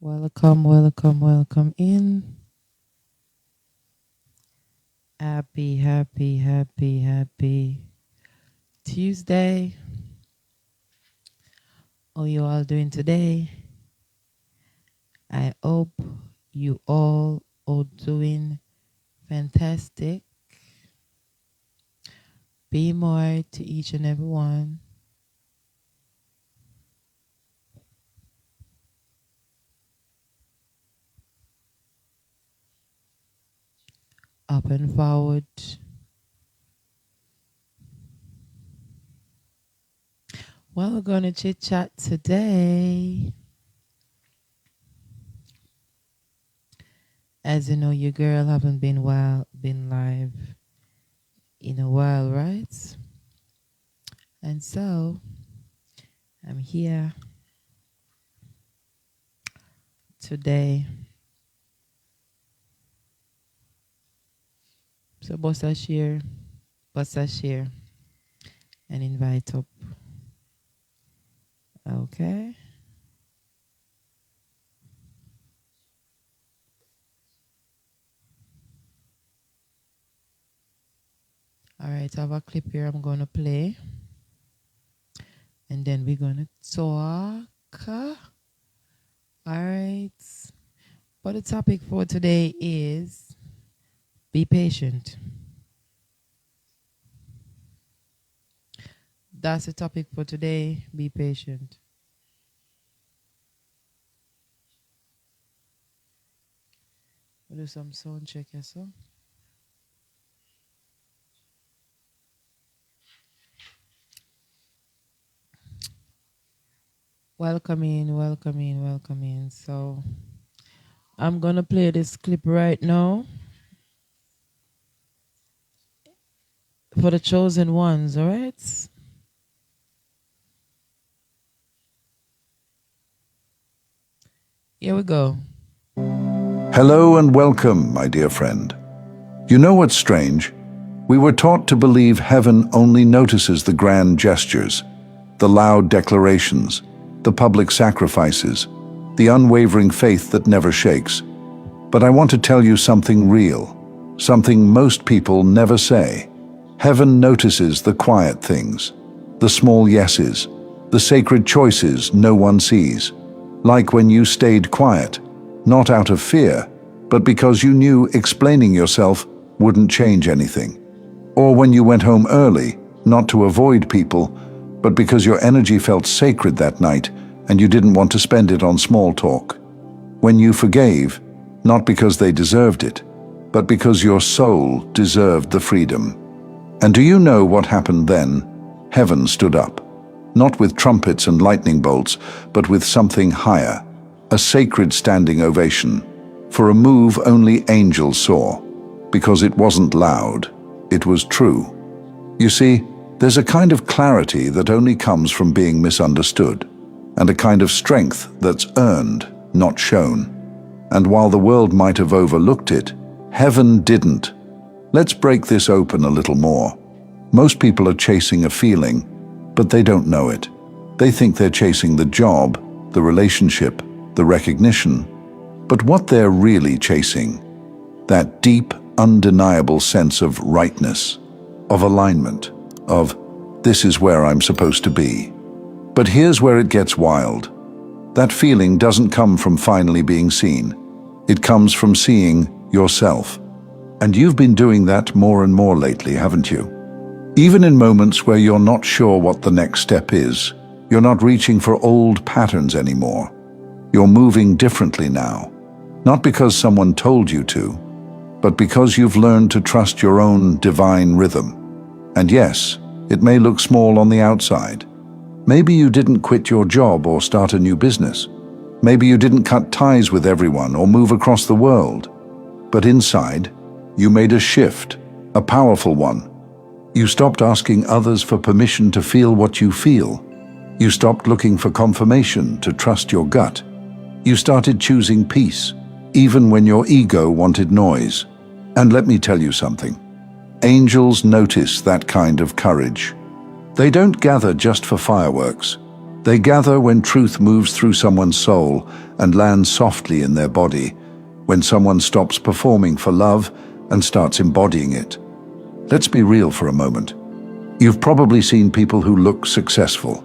Welcome, welcome, welcome in. Happy Tuesday. How you all doing today? I hope you all are doing fantastic. Be more to each and every one. Up and forward. Well, we're going to chit chat today. As you know, your girl haven't been live in a while, right? And so I'm here today. So bust a share, and invite up. Okay. All right, I have a clip here I'm going to play. And then we're going to talk. All right. But the topic for today is be patient. That's the topic for today. Be patient. We'll do some sound check here, so. Welcome in. So I'm going to play this clip right now for the chosen ones, all right? Here we go. Hello and welcome, my dear friend. You know what's strange? We were taught to believe heaven only notices the grand gestures, the loud declarations, the public sacrifices, the unwavering faith that never shakes. But I want to tell you something real, something most people never say. Heaven notices the quiet things, the small yeses, the sacred choices no one sees. Like when you stayed quiet, not out of fear, but because you knew explaining yourself wouldn't change anything. Or when you went home early, not to avoid people, but because your energy felt sacred that night and you didn't want to spend it on small talk. When you forgave, not because they deserved it, but because your soul deserved the freedom. And do you know what happened then? Heaven stood up. Not with trumpets and lightning bolts, but with something higher, a sacred standing ovation, for a move only angels saw, because it wasn't loud, it was true. You see, there's a kind of clarity that only comes from being misunderstood, and a kind of strength that's earned, not shown. And while the world might have overlooked it, heaven didn't. Let's break this open a little more. Most people are chasing a feeling, but they don't know it. They think they're chasing the job, the relationship, the recognition. But what they're really chasing, that deep, undeniable sense of rightness, of alignment, of this is where I'm supposed to be. But here's where it gets wild. That feeling doesn't come from finally being seen. It comes from seeing yourself. And you've been doing that more and more lately, haven't you? Even in moments where you're not sure what the next step is, you're not reaching for old patterns anymore. You're moving differently now, not because someone told you to, but because you've learned to trust your own divine rhythm. And yes, it may look small on the outside. Maybe you didn't quit your job or start a new business. Maybe you didn't cut ties with everyone or move across the world. But inside, you made a shift, a powerful one. You stopped asking others for permission to feel what you feel. You stopped looking for confirmation to trust your gut. You started choosing peace, even when your ego wanted noise. And let me tell you something. Angels notice that kind of courage. They don't gather just for fireworks. They gather when truth moves through someone's soul and lands softly in their body, when someone stops performing for love and starts embodying it. Let's be real for a moment. You've probably seen people who look successful.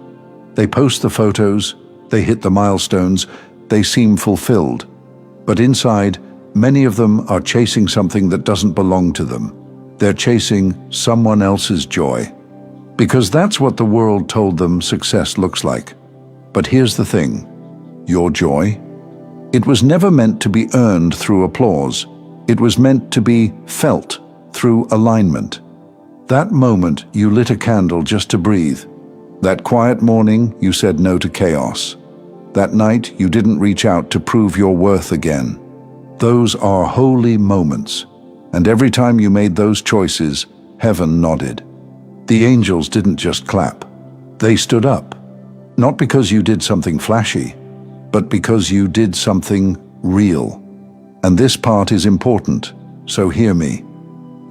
They post the photos, they hit the milestones, they seem fulfilled. But inside, many of them are chasing something that doesn't belong to them. They're chasing someone else's joy. Because that's what the world told them success looks like. But here's the thing, your joy? It was never meant to be earned through applause. It was meant to be felt through alignment. That moment you lit a candle just to breathe. That quiet morning you said no to chaos. That night you didn't reach out to prove your worth again. Those are holy moments. And every time you made those choices, heaven nodded. The angels didn't just clap. They stood up. Not because you did something flashy, but because you did something real. And this part is important, so hear me.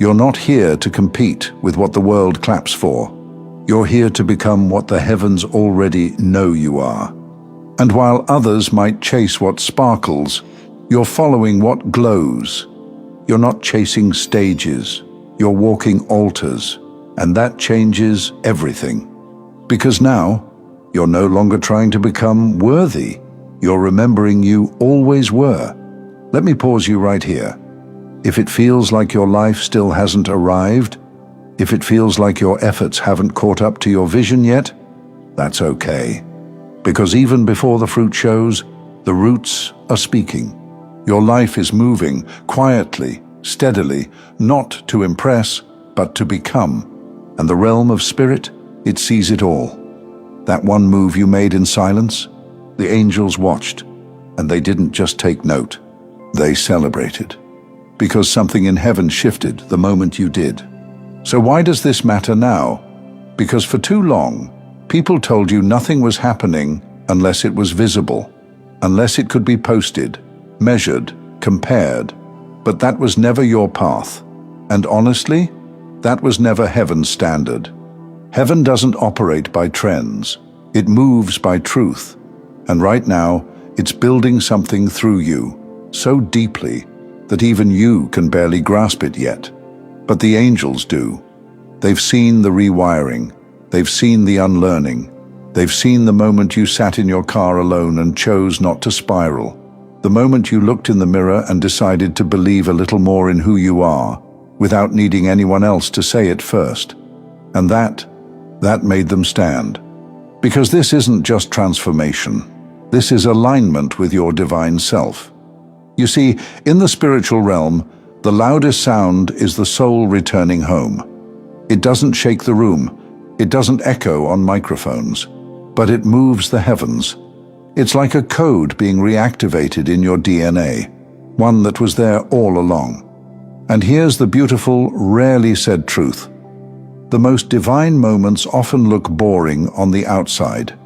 You're not here to compete with what the world claps for. You're here to become what the heavens already know you are. And while others might chase what sparkles, you're following what glows. You're not chasing stages, you're walking altars, and that changes everything. Because now, you're no longer trying to become worthy. You're remembering you always were. Let me pause you right here. If it feels like your life still hasn't arrived, if it feels like your efforts haven't caught up to your vision yet, that's okay. Because even before the fruit shows, the roots are speaking. Your life is moving quietly, steadily, not to impress, but to become. And the realm of spirit, it sees it all. That one move you made in silence, the angels watched, and they didn't just take note. They celebrated. Because something in heaven shifted the moment you did. So why does this matter now? Because for too long, people told you nothing was happening unless it was visible, unless it could be posted, measured, compared. But that was never your path. And honestly, that was never heaven's standard. Heaven doesn't operate by trends. It moves by truth. And right now, it's building something through you, so deeply that even you can barely grasp it yet. But the angels do. They've seen the rewiring. They've seen the unlearning. They've seen the moment you sat in your car alone and chose not to spiral. The moment you looked in the mirror and decided to believe a little more in who you are, without needing anyone else to say it first. And that made them stand. Because this isn't just transformation. This is alignment with your divine self. You see, in the spiritual realm, the loudest sound is the soul returning home. It doesn't shake the room. It doesn't echo on microphones. But it moves the heavens. It's like a code being reactivated in your DNA, one that was there all along. And here's the beautiful, rarely said truth. The most divine moments often look boring on the outside.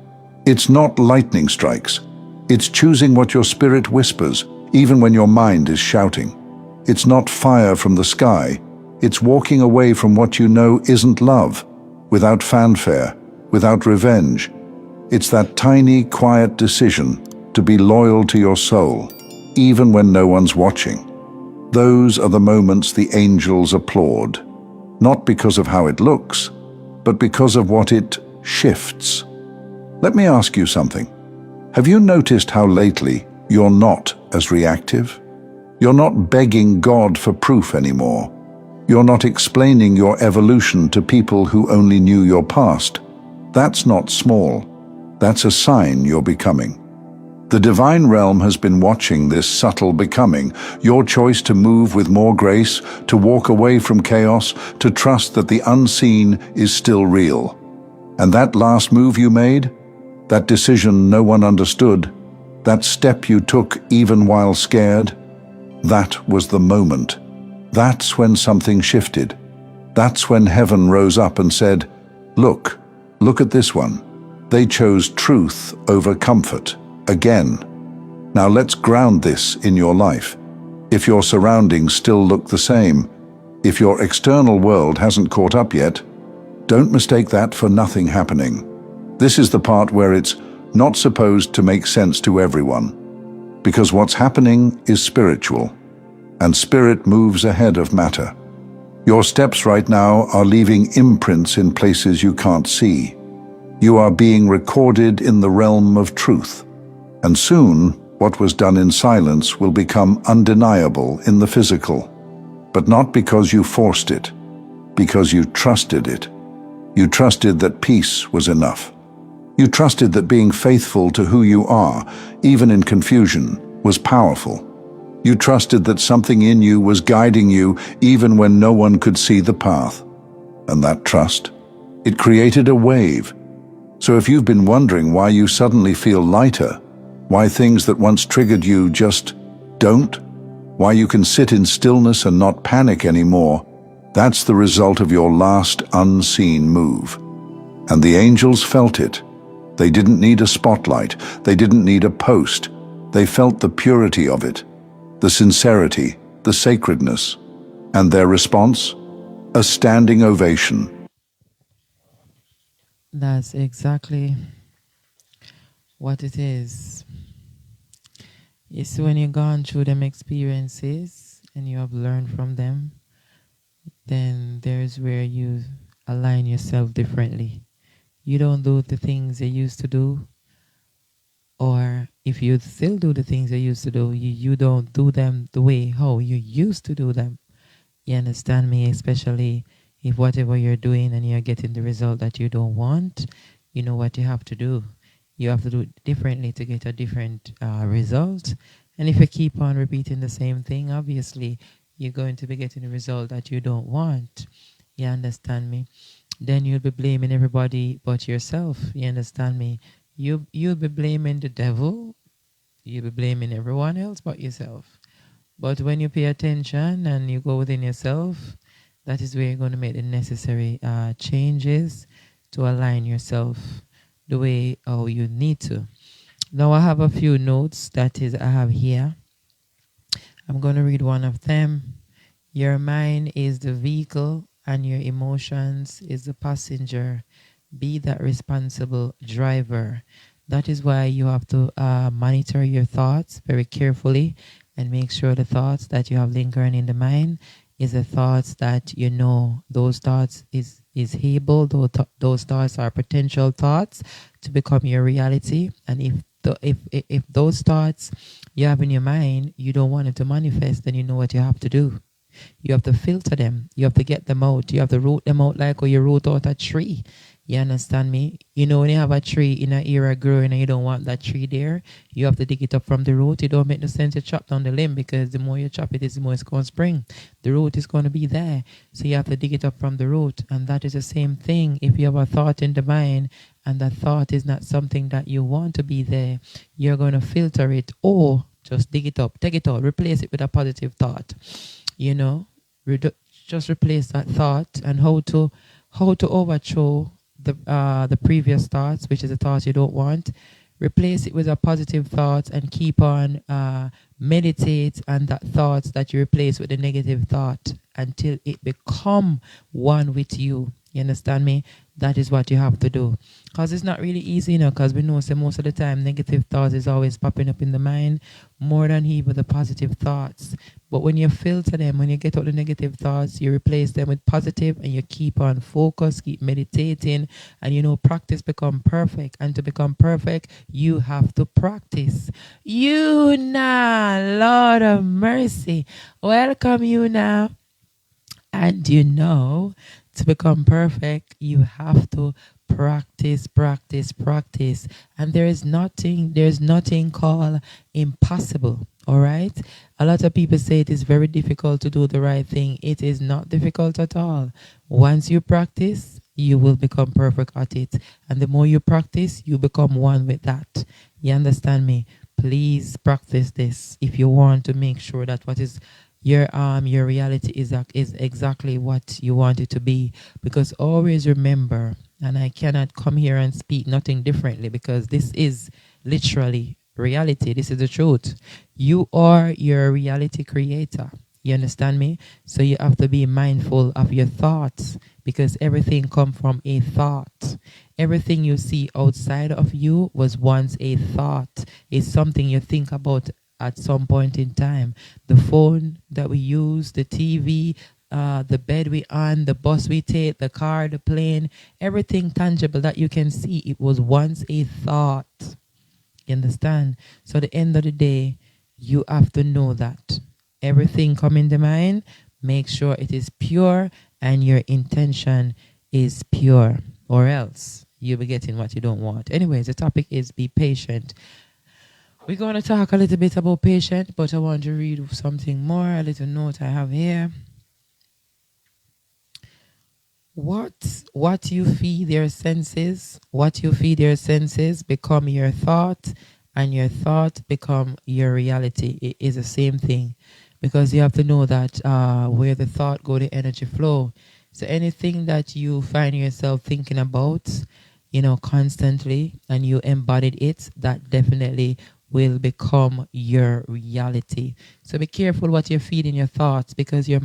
It's not lightning strikes. It's choosing what your spirit whispers, even when your mind is shouting. It's not fire from the sky. It's walking away from what you know isn't love, without fanfare, without revenge. It's that tiny, quiet decision to be loyal to your soul, even when no one's watching. Those are the moments the angels applaud, not because of how it looks, but because of what it shifts. Let me ask you something. Have you noticed how lately you're not as reactive? You're not begging God for proof anymore. You're not explaining your evolution to people who only knew your past. That's not small. That's a sign you're becoming. The divine realm has been watching this subtle becoming, your choice to move with more grace, to walk away from chaos, to trust that the unseen is still real. And that last move you made, that decision no one understood, that step you took even while scared, that was the moment. That's when something shifted. That's when heaven rose up and said, look at this one. They chose truth over comfort. Again. Now let's ground this in your life. If your surroundings still look the same, if your external world hasn't caught up yet, don't mistake that for nothing happening. This is the part where it's not supposed to make sense to everyone. Because what's happening is spiritual, and spirit moves ahead of matter. Your steps right now are leaving imprints in places you can't see. You are being recorded in the realm of truth. And soon, what was done in silence will become undeniable in the physical. But not because you forced it, because you trusted it. You trusted that peace was enough. You trusted that being faithful to who you are, even in confusion, was powerful. You trusted that something in you was guiding you even when no one could see the path. And that trust, it created a wave. So if you've been wondering why you suddenly feel lighter, why things that once triggered you just don't, why you can sit in stillness and not panic anymore, that's the result of your last unseen move. And the angels felt it. They didn't need a spotlight. They didn't need a post. They felt the purity of it, the sincerity, the sacredness. And their response? A standing ovation. That's exactly what it is. You see, when you've gone through them experiences and you have learned from them, then there's where you align yourself differently. You don't do the things you used to do, or if you still do the things you used to do, you don't do them the way how you used to do them. You understand me? Especially if whatever you're doing and you're getting the result that you don't want, you know what you have to do. You have to do it differently to get a different result. And if you keep on repeating the same thing, obviously, you're going to be getting a result that you don't want. You understand me? Then you'll be blaming everybody but yourself. You understand me? You'll be blaming the devil. You'll be blaming everyone else but yourself. But when you pay attention and you go within yourself, that is where you're going to make the necessary changes to align yourself the way how you need to. Now I have a few notes that is I have here. I'm going to read one of them. Your mind is the vehicle and your emotions is the passenger. Be that responsible driver. That is why you have to monitor your thoughts very carefully and make sure the thoughts that you have lingering in the mind is the thoughts that you know those thoughts is able, those thoughts are potential thoughts to become your reality. And if those thoughts you have in your mind, you don't want it to manifest, then you know what you have to do. You have to filter them. You have to get them out. You have to root them out like how you root out a tree. You understand me? You know, when you have a tree in an area growing and you don't want that tree there, you have to dig it up from the root. It don't make no sense to chop down the limb, because the more you chop it, the more it's going to spring. The root is going to be there. So you have to dig it up from the root. And that is the same thing. If you have a thought in the mind and that thought is not something that you want to be there, you're going to filter it, or just dig it up, take it out, replace it with a positive thought. You know, just replace that thought. And how to overthrow the previous thoughts, which is the thoughts you don't want. Replace it with a positive thought and keep on meditate on that thoughts that you replace with the negative thought until it become one with you. You understand me? That is what you have to do. Because it's not really easy, because we know most of the time negative thoughts is always popping up in the mind more than even the positive thoughts. But when you filter them, when you get out the negative thoughts, you replace them with positive and you keep on focus, keep meditating, and practice become perfect. And to become perfect, you have to practice. You now, Lord of mercy. Welcome you now. And to become perfect, you have to practice. And there's nothing called impossible. All right. A lot of people say it is very difficult to do the right thing. It is not difficult at all. Once you practice, you will become perfect at it. And the more you practice, you become one with that. You understand me? Please practice this if you want to make sure that what is your reality is exactly what you want it to be. Because always remember, and I cannot come here and speak nothing differently, because this is literally reality. This is the truth. You are your reality creator. You understand me? So you have to be mindful of your thoughts, because everything come from a thought. Everything you see outside of you was once a thought. It's something you think about at some point in time. The phone that we use, the TV, the bed we on, the bus we take, the car, the plane, everything tangible that you can see, it was once a thought. You understand? So at the end of the day, you have to know that everything coming to mind, make sure it is pure and your intention is pure, or else you'll be getting what you don't want. Anyways, the topic is be patient. We're going to talk a little bit about patience, but I want to read something more, a little note I have here. What you feed your senses, become your thought, and your thought become your reality. It is the same thing, because you have to know that where the thought go, the energy flow. So anything that you find yourself thinking about, constantly, and you embodied it, that definitely will become your reality. So be careful what you feed in your thoughts, because your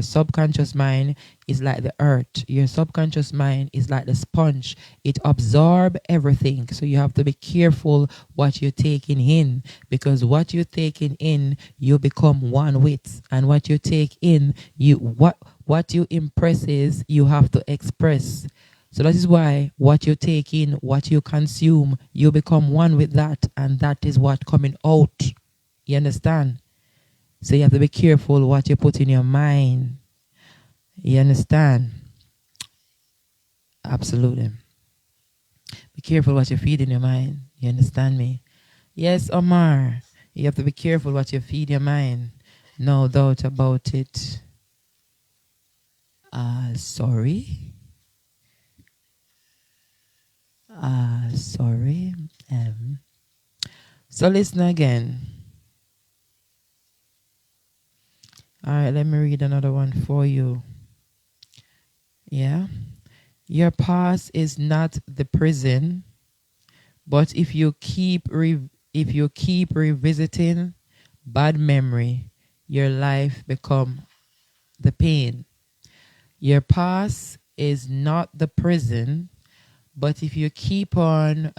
subconscious mind is like the earth. Your subconscious mind is like the sponge. It absorbs everything. So you have to be careful what you're taking in, because what you're taking in, you become one with. And what you take in, what you impresses, you have to express. So that is why what you take in, what you consume, you become one with that, and that is what coming out. You understand? So you have to be careful what you put in your mind. You understand? Absolutely. Be careful what you feed in your mind. You understand me? Yes, Omar. You have to be careful what you feed your mind. No doubt about it. Sorry. Sorry. So listen again. All right, let me read another one for you. Yeah. Your past is not the prison, but if you keep revisiting bad memory, your life become the pain. Your past is not the prison, but if you keep on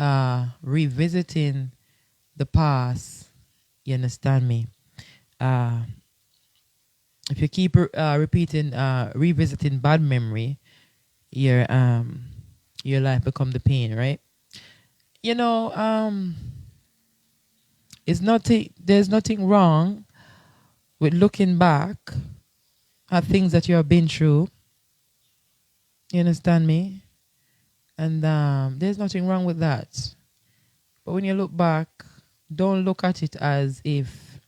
revisiting the past, you understand me? If you keep revisiting bad memory, your life become the pain, right? There's nothing wrong with looking back at things that you have been through. You understand me? And there's nothing wrong with that. But when you look back, don't look at it as if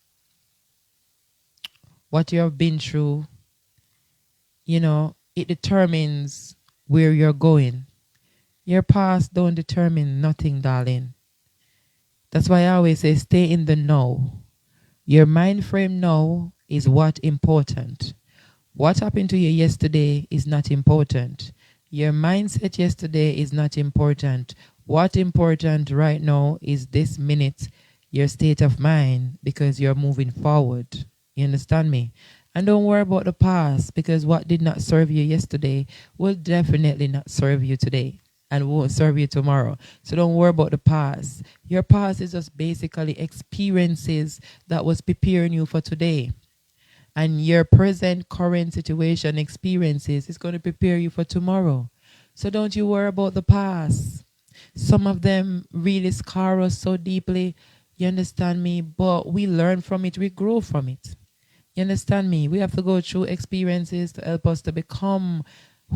what you have been through, it determines where you're going. Your past don't determine nothing, darling. That's why I always say stay in the now. Your mind frame now is what important. What happened to you yesterday is not important. Your mindset yesterday is not important. What important right now is this minute, your state of mind, because you're moving forward. You understand me? And don't worry about the past, because what did not serve you yesterday will definitely not serve you today and won't serve you tomorrow. So don't worry about the past. Your past is just basically experiences that was preparing you for today. And your present current situation experiences is going to prepare you for tomorrow. So don't you worry about the past. Some of them really scar us so deeply, you understand me? But we learn from it, we grow from it. You understand me? We have to go through experiences to help us to become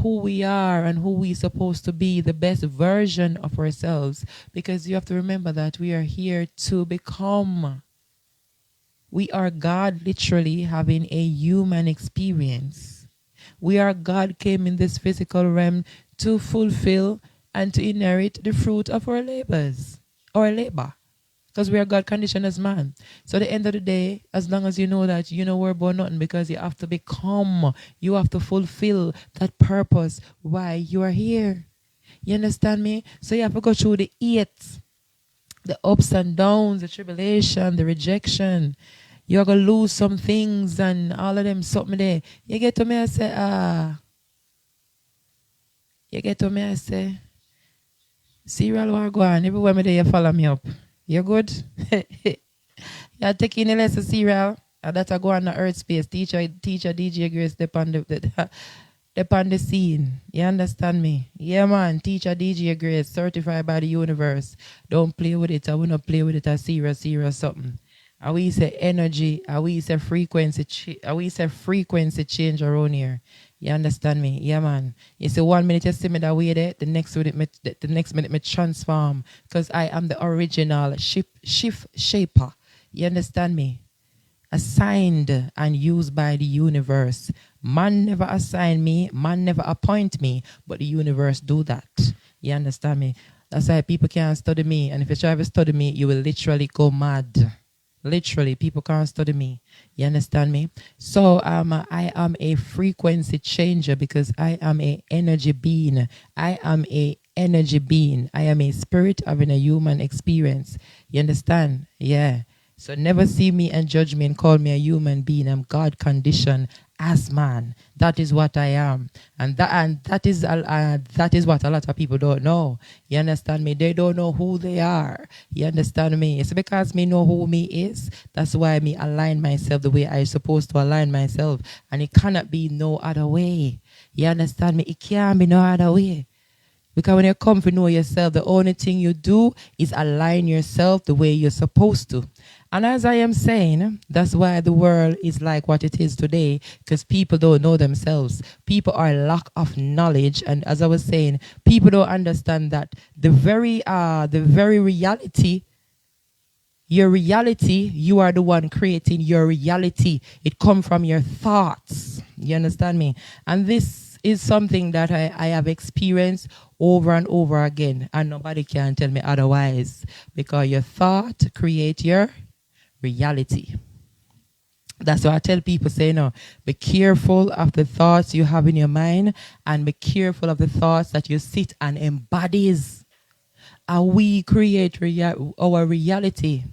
who we are and who we're supposed to be, the best version of ourselves. Because you have to remember that we are here to become. We are God literally having a human experience. We are God came in this physical realm to fulfill and to inherit the fruit of our labors, our labor. Because we are God conditioned as man. So at the end of the day, as long as you know that, you know, we're about nothing, because you have to become, you have to fulfill that purpose why you are here. You understand me? So you have to go through the ups and downs, the tribulation, the rejection, You're going to lose some things and all of them something there. You get to me, I say, you get to me, I say, serial war go on. Everywhere me there, you follow me up. You good? You're taking the lesson serial. And that I go on the earth space. Teacher DJ Grace, upon the scene. You understand me? Yeah, man. Teacher DJ Grace, certified by the universe. Don't play with it. I will not play with it. I serious something. I we say energy. I we say frequency. I we say frequency change around here. You understand me? Yeah, man. You see, 1 minute you see me that way there, the next minute me transform, because I am the original shift shaper. You understand me? Assigned and used by the universe. Man never assign me, man never appoint me, but the universe do that. You understand me? That's why people can't study me, and if you try to study me, you will literally go mad. Literally, people can't study me. You understand me? So I am a frequency changer because I am a energy being. I am a energy being. I am a spirit having a human experience. You understand? Yeah. So never see me and judge me and call me a human being. I'm God conditioned as man. That is what I am, and that is what a lot of people don't know. You understand me? They don't know who they are. You understand me? It's because me know who me is. That's why me align myself the way I supposed to align myself, and it cannot be no other way. You understand me? It can't be no other way. Because when you come to know yourself, the only thing you do is align yourself the way you're supposed to. And as I am saying, that's why the world is like what it is today, because people don't know themselves. People are lack of knowledge. And as I was saying, people don't understand that the very reality, your reality, you are the one creating your reality. It comes from your thoughts. You understand me? And this is something that I have experienced over and over again, and nobody can tell me otherwise, because your thought create your reality. That's why I tell people, say, no, be careful of the thoughts you have in your mind, and be careful of the thoughts that you sit and embodies. And we create our reality.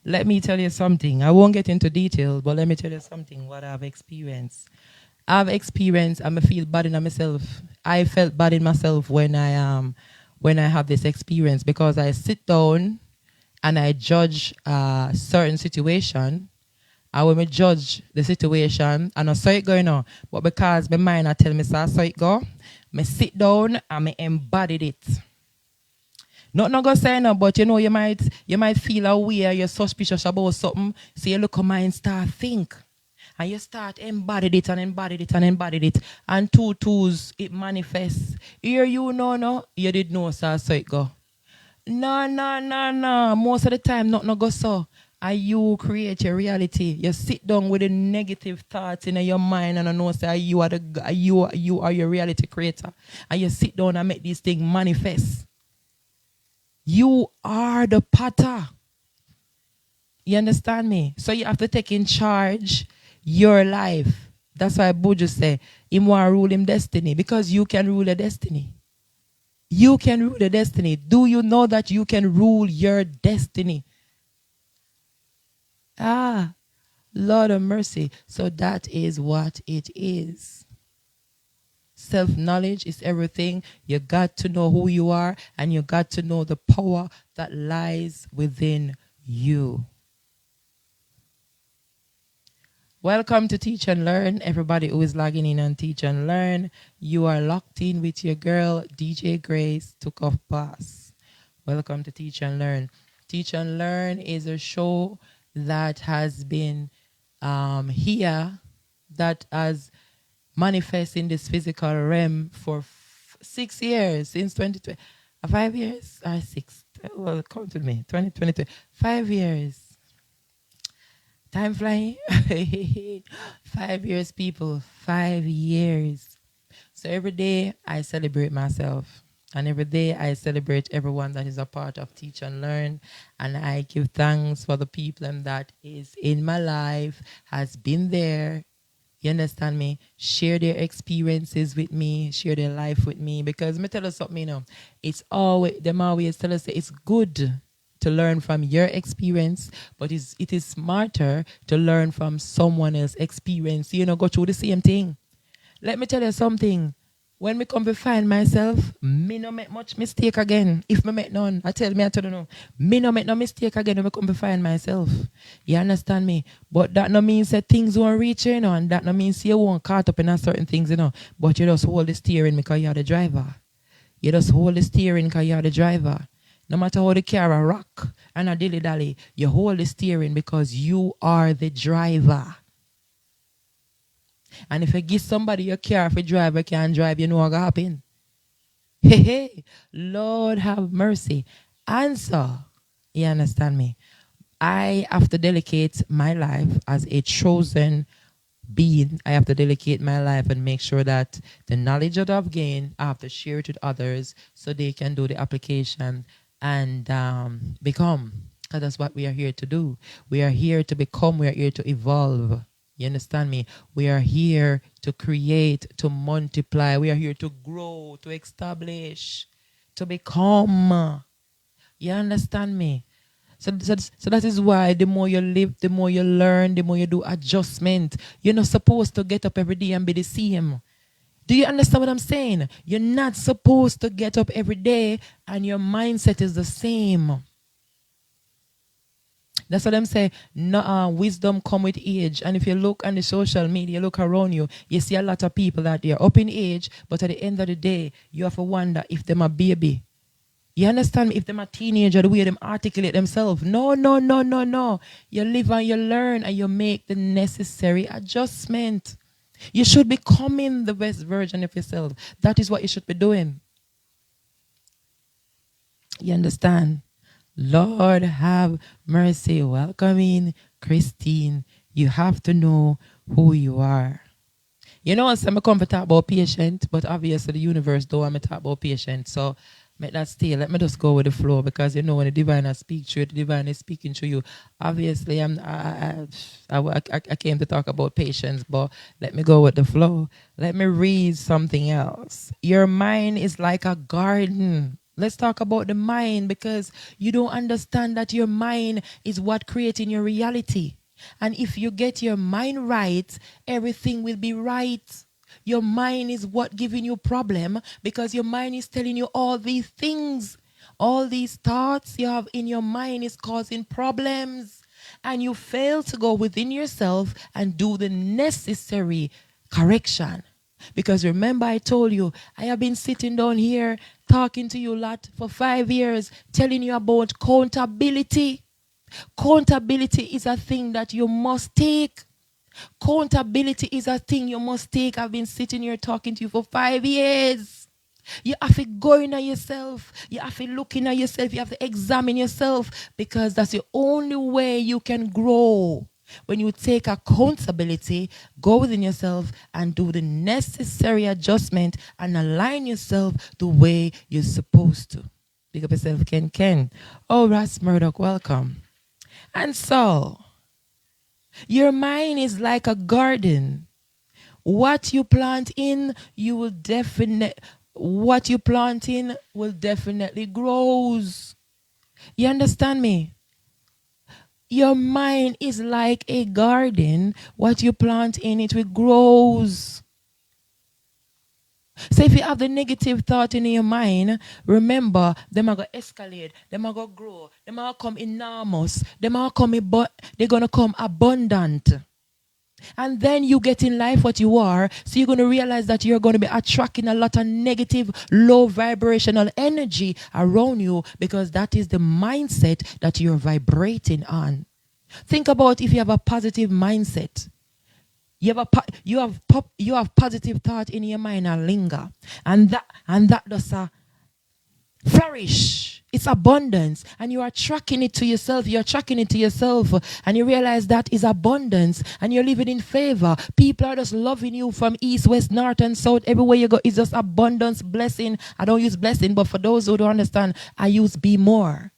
Let me tell you something. I won't get into detail, but let me tell you something, what I've experienced. I've experienced, and I feel bad in myself. I felt bad in myself when I have this experience, because I sit down and I judge a certain situation. And when I judge the situation, and I saw it going on, but because my mind I tell me so I saw it go, I sit down and I embodied it. Not go say no, but you might feel aware, you're suspicious about something, so you look at mind start think. And you start embodied it and embodied it and embodied it. And two twos, it manifests. Here you know, no, you did know, so it go. No. Most of the time, not go so. And you create your reality. You sit down with the negative thoughts in your mind, and I know say you are your reality creator. And you sit down and make these things manifest. You are the potter. You understand me? So you have to take in charge your life. That's why Buju say, him want rule him destiny, because you can rule the destiny. You can rule the destiny. Do you know that you can rule your destiny? Lord of mercy. So that is what it is. Self-knowledge is everything. You got to know who you are, and you got to know the power that lies within you. Welcome to Teach and Learn. Everybody who is logging in on Teach and Learn, you are locked in with your girl, DJ Grace, Took Off Boss. Welcome to Teach and Learn. Teach and Learn is a show that has been here, that has manifest in this physical realm for 6 years, since 2020. 5 years? 6. Well, come to me. 2022. 5 years. Time flying. 5 years, people. 5 years. So every day I celebrate myself. And every day I celebrate everyone that is a part of Teach and Learn. And I give thanks for the people that is in my life, has been there. You understand me? Share their experiences with me, share their life with me. Because me tell us something, it's always, them always tell us it's good to learn from your experience, but it is smarter to learn from someone else's experience. You know, go through the same thing. Let me tell you something. When me come to find myself, me no make much mistake again. If me make none, I tell you no. Me no make no mistake again when me come to find myself. You understand me? But that no means that things won't reach you, know, and that no means you won't caught up in certain things, you know. But you just hold the steering because you're the driver. You just hold the steering because you're the driver. No matter how the car a rock and a dilly-dally, you hold the steering because you are the driver. And if you give somebody your car, if a driver can't drive, you know what's going to happen. Hey, hey, Lord have mercy. Answer. You understand me? I have to dedicate my life as a chosen being. I have to dedicate my life and make sure that the knowledge that I've gained, I have to share it with others so they can do the application and become. Because that's what we are here to do. We are here to become. We are here to evolve. You understand me? We are here to create, to multiply. We are here to grow, to establish, to become. You understand me? So that is why the more you live, the more you learn, the more you do adjustment. You're not supposed to get up every day and be the same. Do you understand what I'm saying? You're not supposed to get up every day and your mindset is the same. That's what I'm saying. No, wisdom come with age. And if you look on the social media, look around you, you see a lot of people that they're up in age, but at the end of the day, you have to wonder if they're a baby. You understand me? If they're a teenager, the way them articulate themselves. No. You live and you learn and you make the necessary adjustment. You should be becoming the best version of yourself. That is what you should be doing. You understand? Lord have mercy. Welcoming Christine. You have to know who you are. You know, I'm come to talk about patient, but obviously the universe don't want me to talk about patient. So make that stay. Let me just go with the flow because you know when the divine speaks to you, the divine is speaking to you. Obviously, I came to talk about patience, but let me go with the flow. Let me read something else. Your mind is like a garden. Let's talk about the mind because you don't understand that your mind is what creating your reality. And if you get your mind right, everything will be right. Your mind is what giving you problem because your mind is telling you all these things. All these thoughts you have in your mind is causing problems. And you fail to go within yourself and do the necessary correction. Because remember I told you, I have been sitting down here talking to you a lot for 5 years, telling you about accountability. Accountability is a thing that you must take. Accountability is a thing you must take. I've been sitting here talking to you for 5 years. You have to go in at yourself. You have to look in at yourself. You have to examine yourself because that's the only way you can grow. When you take accountability, go within yourself and do the necessary adjustment and align yourself the way you're supposed to. Big up yourself, Ken. Oh, Ras Murdoch, welcome. And so, your mind is like a garden. What you plant in, what you plant in will definitely grows. You understand me? Your mind is like a garden. What you plant in it will grows. So if you have the negative thought in your mind, remember, them are going to escalate, them are going to grow, them are going to come enormous, them are going to come abundant. And then you get in life what you are, so you're going to realize that you're going to be attracting a lot of negative, low vibrational energy around you because that is the mindset that you're vibrating on. Think about if you have a positive mindset. You have positive thought in your mind and linger. And that does flourish. It's abundance. And you are tracking it to yourself. You're tracking it to yourself. And you realize that is abundance. And you're living in favor. People are just loving you from east, west, north, and south. Everywhere you go, it's just abundance, blessing. I don't use blessing, but for those who don't understand, I use be more.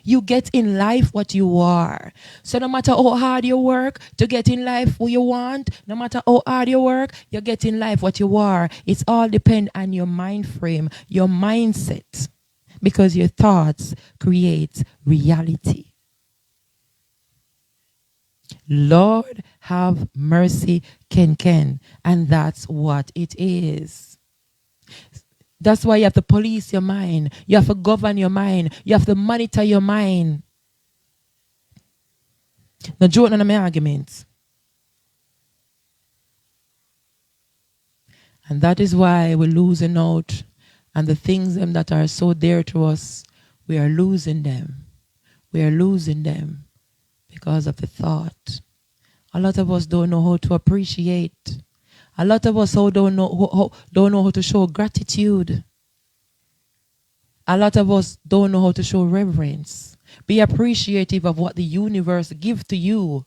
You get in life what you are. So no matter how hard you work to get in life what you want, no matter how hard you work, you get in life what you are. It's all depend on your mind frame, your mindset. Because your thoughts create reality. Lord, have mercy, Ken. And that's what it is. That's why you have to police your mind. You have to govern your mind. You have to monitor your mind. Now, join on my arguments. And that is why we're losing out. And the things that are so dear to us, we are losing them. We are losing them because of the thought. A lot of us don't know how to appreciate. A lot of us don't know how to show gratitude. A lot of us don't know how to show reverence. Be appreciative of what the universe gives to you.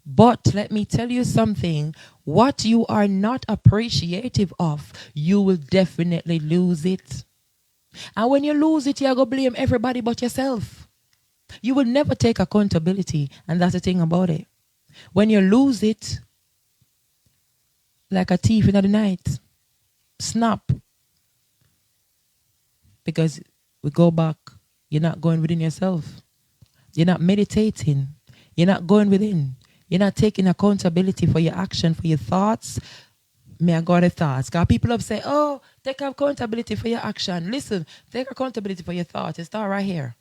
But let me tell you something. What you are not appreciative of, you will definitely lose it. And when you lose it, you're going to blame everybody but yourself. You will never take accountability. And that's the thing about it. When you lose it, like a thief in the night, snap. Because we go back, you're not going within yourself. You're not meditating. You're not going within. You're not taking accountability for your action, for your thoughts. May I go the thoughts? Because people have said, oh, take accountability for your action. Listen, take accountability for your thoughts. It starts right here.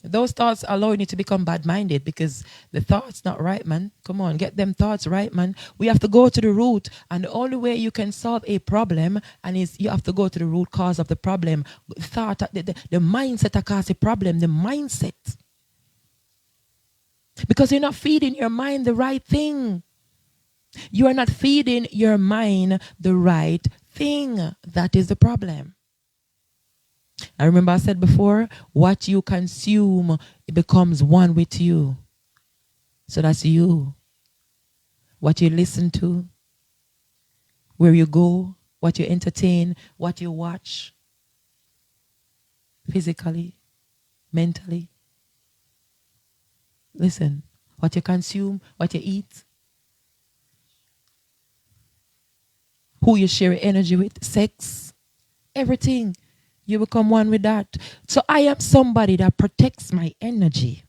Those thoughts allow you to become bad-minded because the thoughts not right, man. Come on, get them thoughts right, man. We have to go to the root, and the only way you can solve a problem is you have to go to the root cause of the problem. Thought, the mindset that causes the problem, the mindset. Because you're not feeding your mind the right thing. You are not feeding your mind the right thing. That is the problem. I remember I said before, what you consume, it becomes one with you. So that's you. What you listen to, where you go, what you entertain, what you watch, physically, mentally. Listen, what you consume, what you eat, who you share your energy with, sex, everything. You become one with that. So I am somebody that protects my energy.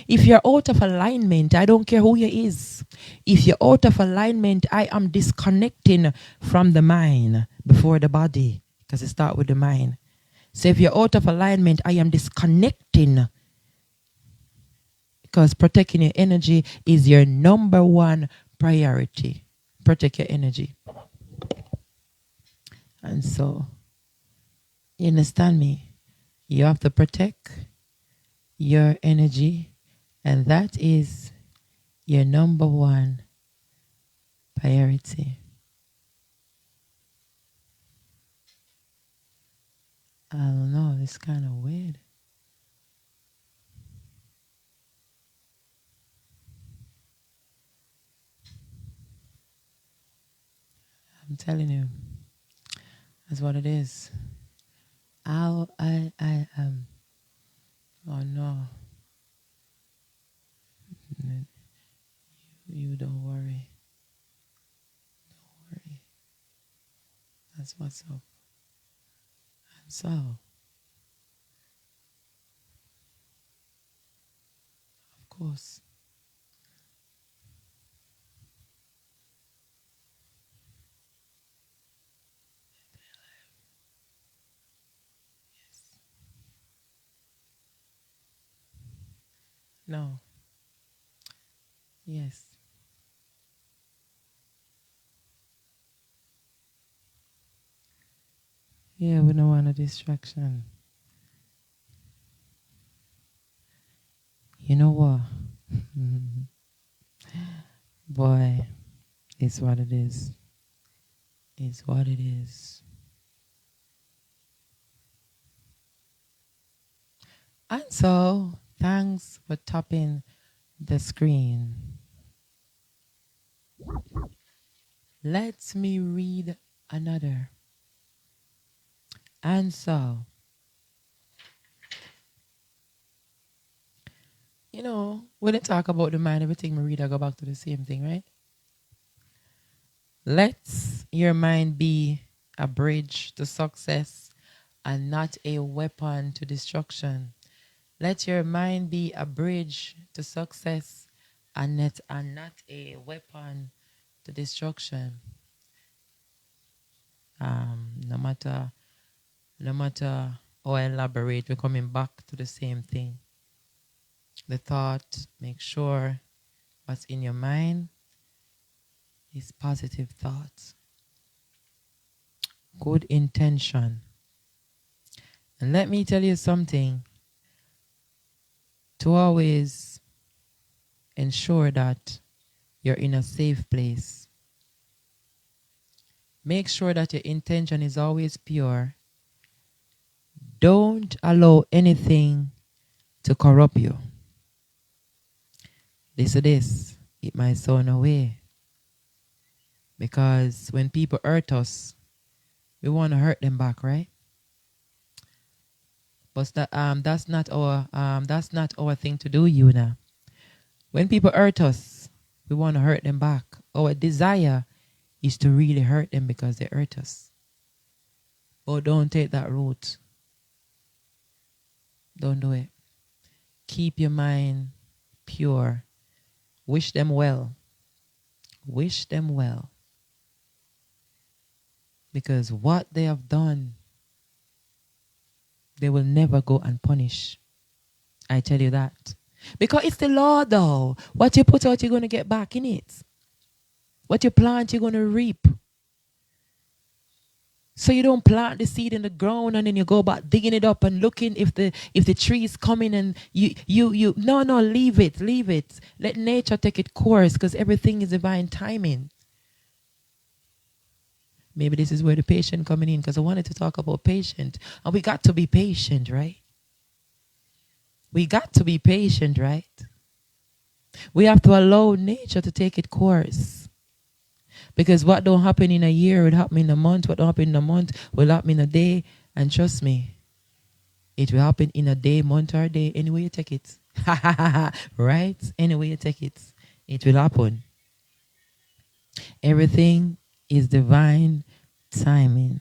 If you're out of alignment, I don't care who you is. If you're out of alignment, I am disconnecting from the mind before the body, because it starts with the mind. So if you're out of alignment, I am disconnecting, because protecting your energy is your number one priority. Protect your energy. And so, you understand me? You have to protect your energy, and that is your number one priority. I don't know, it's kind of weird. I'm telling you, that's what it is. Oh no. You don't worry. Don't worry. That's what's up. And so, of course, no. Yes. Yeah, we don't want a distraction. You know what? Boy, it's what it is. It's what it is. And so, thanks for tapping the screen. Let me read another. And so, you know, when I talk about the mind, everything we read, I go back to the same thing, right? Let your mind be a bridge to success and not a weapon to destruction. Let your mind be a bridge to success and not a weapon to destruction. No matter how I elaborate, we're coming back to the same thing. The thought, make sure what's in your mind is positive thoughts, good intention. And let me tell you something, to always ensure that you're in a safe place. Make sure that your intention is always pure. Don't allow anything to corrupt you. This, it might sound away. Because when people hurt us, we want to hurt them back, right? But that's not our thing to do, you know. When people hurt us, we want to hurt them back. Our desire is to really hurt them because they hurt us. But don't take that route. Don't do it. Keep your mind pure. Wish them well. Wish them well. Because what they have done, they will never go unpunished. I tell you that. Because it's the law, though. What you put out, you're going to get back in it. What you plant, you're going to reap. So you don't plant the seed in the ground and then you go back digging it up and looking if the tree is coming and you no, leave it. Let nature take its course because everything is divine timing. Maybe this is where the patient coming in because I wanted to talk about patient. And we got to be patient, right? We got to be patient, right? We have to allow nature to take its course. Because what don't happen in a year will happen in a month. What don't happen in a month will happen in a day. And trust me, it will happen in a day, month, or day. Any way you take it. Right? Any way you take it. It will happen. Everything is divine timing.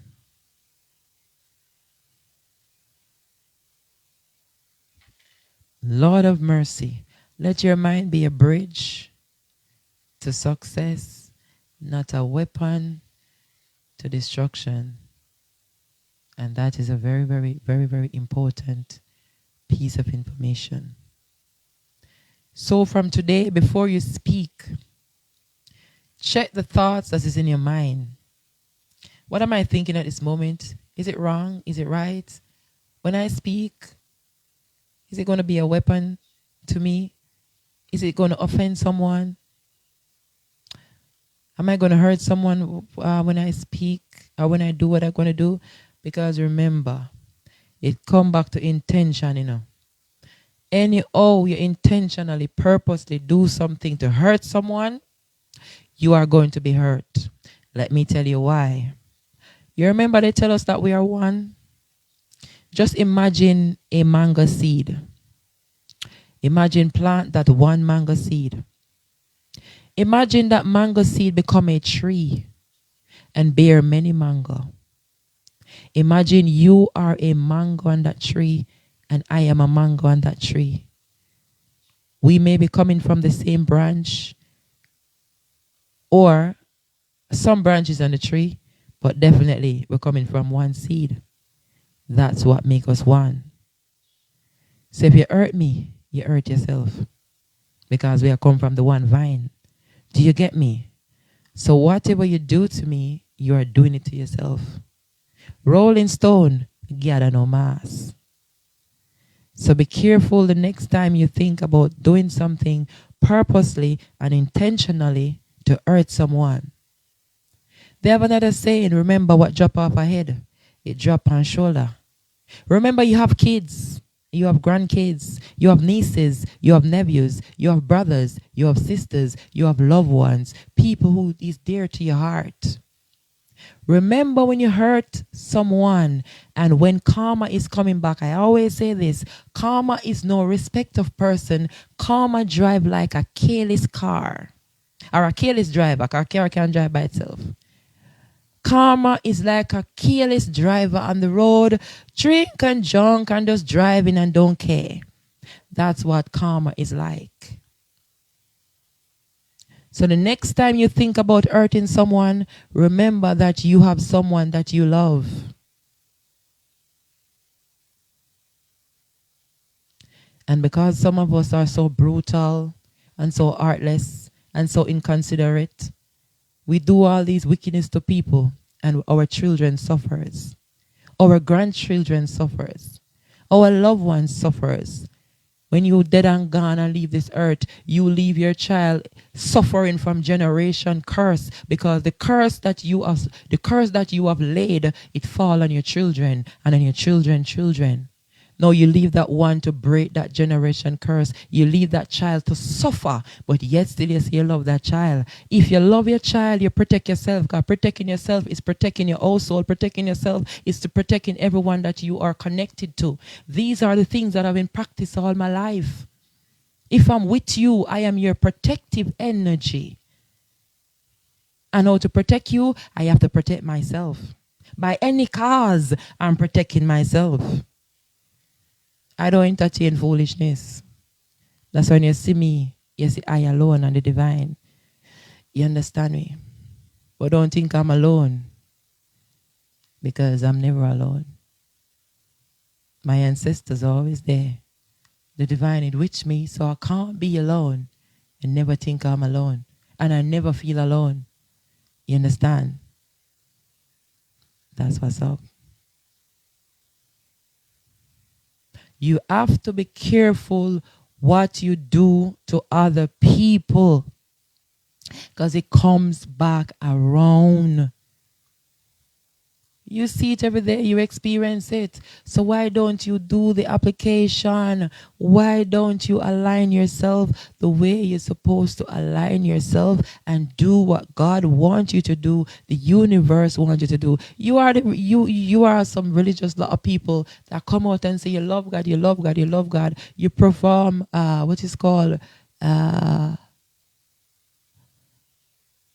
Lord of mercy, let your mind be a bridge to success, not a weapon to destruction. And that is a very, very, very, very important piece of information. So from today, before you speak, check the thoughts that is in your mind. What am I thinking at this moment? Is it wrong? Is it right? When I speak, is it going to be a weapon to me? Is it going to offend someone? Am I going to hurt someone when I speak or when I do what I'm going to do? Because remember, it comes back to intention, you know. Anyhow, you intentionally, purposely do something to hurt someone, you are going to be hurt. Let me tell you why. You remember they tell us that we are one? Just imagine a mango seed. Imagine plant that one mango seed. Imagine that mango seed become a tree and bear many mango. Imagine you are a mango on that tree and I am a mango on that tree. We may be coming from the same branch or some branches on the tree, but definitely we're coming from one seed. That's what makes us one. So if you hurt me, you hurt yourself because we are come from the one vine. Do you get me? So whatever you do to me, you are doing it to yourself. Rolling stone, gather no mass. So be careful the next time you think about doing something purposely and intentionally to hurt someone. They have another saying, remember what drop off a head, it drop on shoulder. Remember you have kids, you have grandkids, you have nieces, you have nephews, you have brothers, you have sisters, you have loved ones, people who is dear to your heart. Remember when you hurt someone and when karma is coming back, I always say this, karma is no respect of person. Karma drive like a careless car or a careless driver. A car can drive by itself. Karma is like a careless driver on the road, drink and junk and just driving and don't care. That's what karma is like. So the next time you think about hurting someone, remember that you have someone that you love. And because some of us are so brutal and so heartless and so inconsiderate, we do all these wickedness to people and our children suffers. Our grandchildren suffers. Our loved ones suffers. When you dead and gone and leave this earth, you leave your child suffering from generation curse, because the curse that you have laid, it fall on your children and on your children's children. No, you leave that one to break that generation curse. You leave that child to suffer, but yet still you say you love that child. If you love your child, you protect yourself. God, protecting yourself is protecting your household. Protecting yourself is to protecting everyone that you are connected to. These are the things that I've been practicing all my life. If I'm with you, I am your protective energy. And how to protect you, I have to protect myself. By any cause, I'm protecting myself. I don't entertain foolishness. That's when you see me, you see I alone and the divine. You understand me? But don't think I'm alone, because I'm never alone. My ancestors are always there. The divine is with me, so I can't be alone and never think I'm alone. And I never feel alone. You understand? That's what's up. You have to be careful what you do to other people, because it comes back around. You see it every day, you experience it. So why don't you do the application? Why don't you align yourself the way you're supposed to align yourself and do what God wants you to do, the universe wants you to do? You are some religious lot of people that come out and say you love God, you love God, you love God. You perform what is called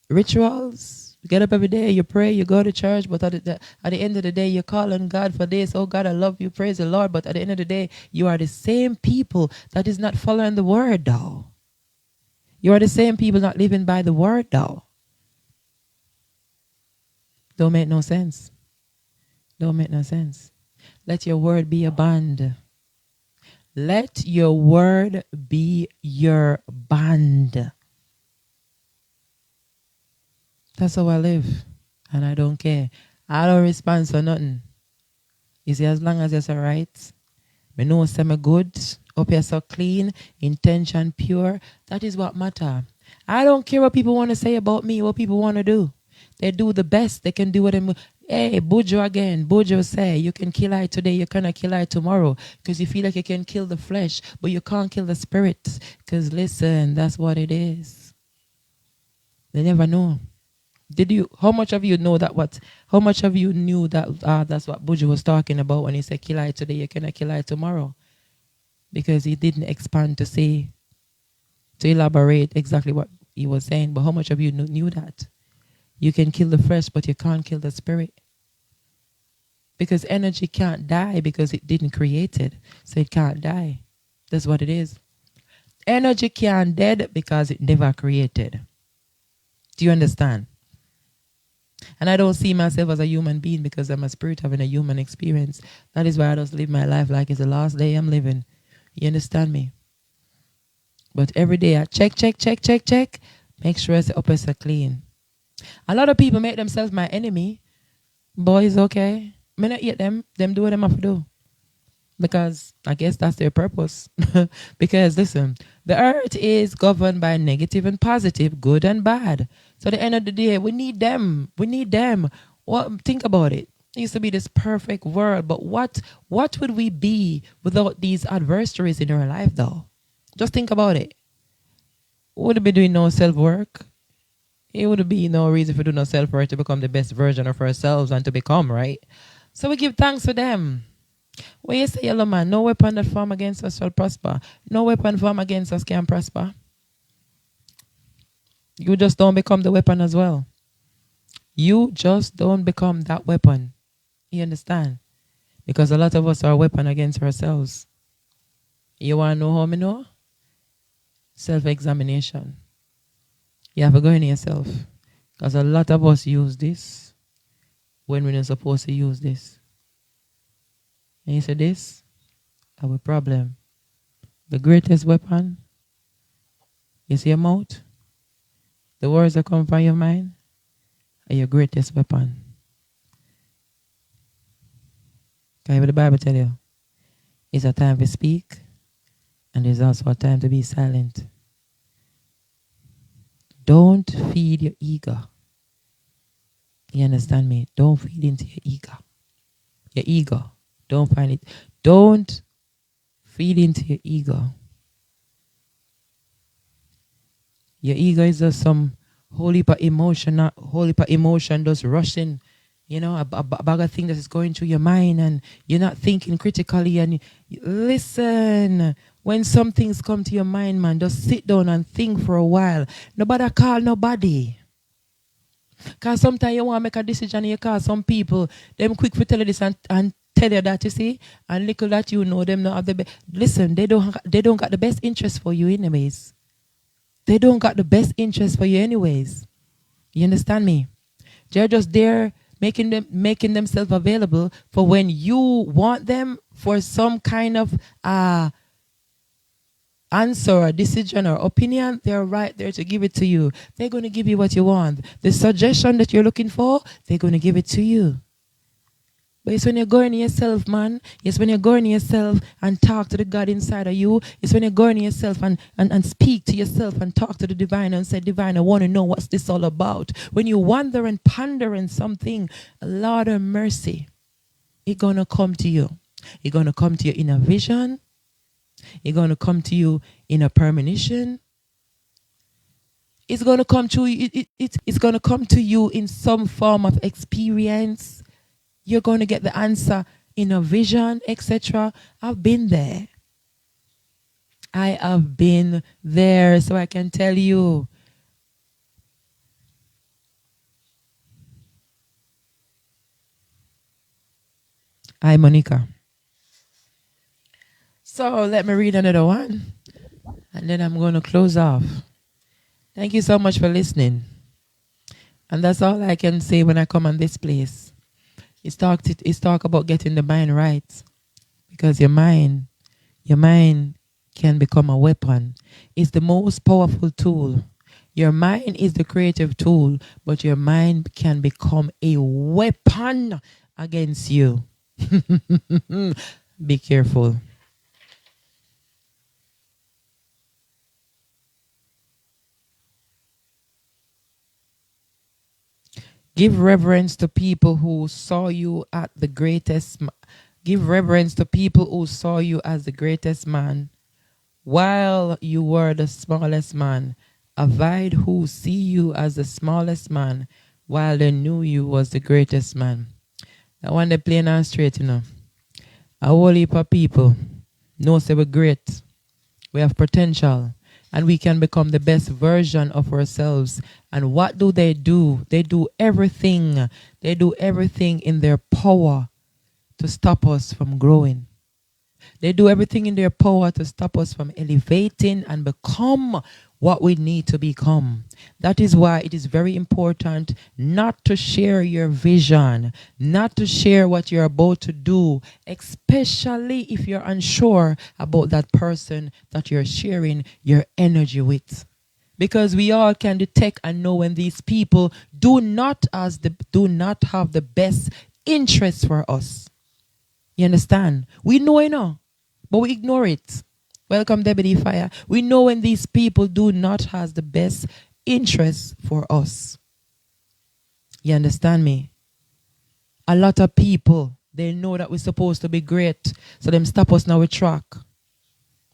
rituals. You get up every day, you pray, you go to church, but at the end of the day, you call on God for this. Oh God, I love you, praise the Lord. But at the end of the day, you are the same people that is not following the word, though. You are the same people not living by the word, though. Don't make no sense. Don't make no sense. Let your word be a band. Let your word be your band. That's how I live. And I don't care. I don't respond for nothing. You see, as long as you're so right, I know I'm good, up here so clean, intention pure, that is what matter. I don't care what people want to say about me, what people want to do. They do the best they can do with them. Hey, Bujo again. Bujo say, you can kill I today, you cannot kill I tomorrow. Because you feel like you can kill the flesh, but you can't kill the spirit. Because listen, that's what it is. They never know. How much of you know that how much of you knew that that's what Buju was talking about when he said kill I today, you cannot kill I tomorrow? Because he didn't expand to elaborate exactly what he was saying. But how much of you knew that? You can kill the flesh, but you can't kill the spirit. Because energy can't die because it didn't create it. So it can't die. That's what it is. Energy can't dead because it never created. Do you understand? And I don't see myself as a human being because I'm a spirit having a human experience. That is why I just live my life like it's the last day I'm living. You understand me? But every day I check. Make sure it's up as clean. A lot of people make themselves my enemy. Boys, okay. I not hate them. Them do what them have to do. Because I guess that's their purpose. Because listen, the earth is governed by negative and positive, good and bad. So at the end of the day, we need them. We need them. Think about it. It used to be this perfect world, but what would we be without these adversaries in our life, though? Just think about it. We wouldn't be doing no self-work. It would be no reason for doing no self-work to become the best version of ourselves and to become, right? So we give thanks for them. When you say, yellow man, no weapon that form against us shall prosper. No weapon form against us can prosper. You just don't become the weapon as well. You just don't become that weapon. You understand? Because a lot of us are a weapon against ourselves. You want to know how me know? Self-examination. You have to go in yourself. Because a lot of us use this when we're not supposed to use this. And you say this, our problem. The greatest weapon is your mouth. The words that come from your mind are your greatest weapon. Because the Bible tell you, it's a time to speak, and there's also a time to be silent. Don't feed your ego. You understand me? Don't feed into your ego. Your ego. Don't find it. Don't feed into your ego. Your ego is just some whole heap of emotion just rushing, you know, a bag of things that is going through your mind, and you're not thinking critically. And listen, when some things come to your mind, man, just sit down and think for a while. Nobody call nobody. Because sometimes you want to make a decision and you call some people, them quick to tell you this and tell you that, you see, and little that you know them not have the best. Listen, they don't got the best interest for you anyways. They don't got the best interest for you anyways. You understand me? They're just there making themselves available for when you want them for some kind of answer or decision or opinion. They're right there to give it to you. They're going to give you what you want. The suggestion that you're looking for, they're going to give it to you. But it's when you're going to yourself, man. It's when you're going to yourself and talk to the God inside of you. It's when you're going to yourself and speak to yourself and talk to the divine and say, divine, I want to know what's this all about. When you wonder and ponder in something, Lord of mercy, it's going to come to you. It's going to come to you in a vision. It's going to come to you in a premonition. It's going to come to you. It's going to come to you in some form of experience. You're going to get the answer in a vision, etc. I've been there. I have been there, so I can tell you. Hi, Monica. So let me read another one, and then I'm going to close off. Thank you so much for listening. And that's all I can say when I come on this place. It's talk about getting the mind right. Because your mind can become a weapon. It's the most powerful tool. Your mind is the creative tool, but your mind can become a weapon against you. Be careful. Give reverence to people who saw you at the greatest. Give reverence to people who saw you as the greatest man, while you were the smallest man. Avoid who see you as the smallest man, while they knew you was the greatest man. That one they plain and straight, you know. A whole heap of people know say we're great. We have potential. And we can become the best version of ourselves. And what do? They do everything. They do everything in their power to stop us from growing. They do everything in their power to stop us from elevating and become what we need to become. That is why it is very important not to share your vision, not to share what you're about to do, especially if you're unsure about that person that you're sharing your energy with. Because we all can detect and know when these people do not have the best interest for us. You understand? We know, you know, but we ignore it. Welcome, Deputy Fire. We know when these people do not have the best interest for us. You understand me? A lot of people, they know that we're supposed to be great, so them stop us now with track.